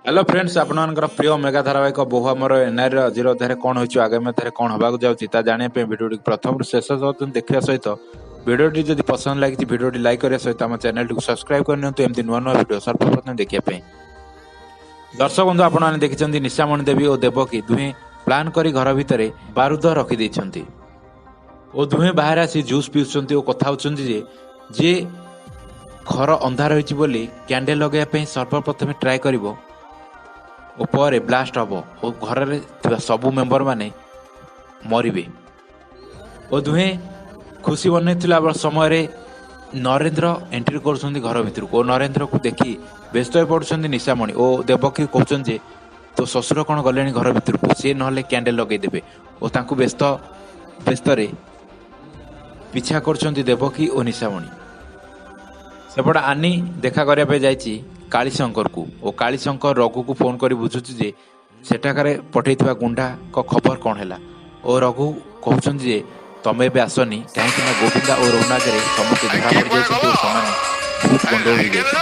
hello friends आपनकर प्रिय mega धारावाहिक बहु आमर एनआईर आज अध्याय कौन हो आगामी अध्याय कौन होगा जाऊँगी जानापी भिडियो प्रथम शेष देखा सहित भिडियोटी जब पसंद लगी भिडियोटी लाइक करने सहित आम चैनल को सब्सक्राइब करनी एमती नुआ नुआ भिडियो सर्वप्रथम देखा दर्शक बंधु आपने देखिं निशामणि देवी और देवकी दुहे प्लान कर घर भितर बारूद रखिदे और दुहे बाहर आसी जूस पीउछंती और कथा होउछंती जे घर अंधार होइछि बोली कैंडल लगाइबा सर्वप्रथम ट्राए करिवो और ब्लास्ट हम और घर सबू मेंबर माने मरवे और दुहे खुशी बनई समय नरेंद्र एंट्री कर घर भितर को नरेंद्र को देखी व्यस्त हो पड़ुं निशामणि और देवकी कहते तो ससुर कौन गले घर भितर को सी ना कैंडल लगेदेवे और व्यस्त व्यस्त पिछा कर देवकी और निशामणि सेपट आनी देखा करने जाइए कालीशंकर को और कालीशंकर रघु को फोन कर बुझुची जे सेठाकार पठे गुंडा को खबर कौन है और रघु कहते जे तमें भी आसनी कहीं गोविंदा और रघुनाथ समस्त धरा पड़ जाए बहुत गंडगोल हो जाए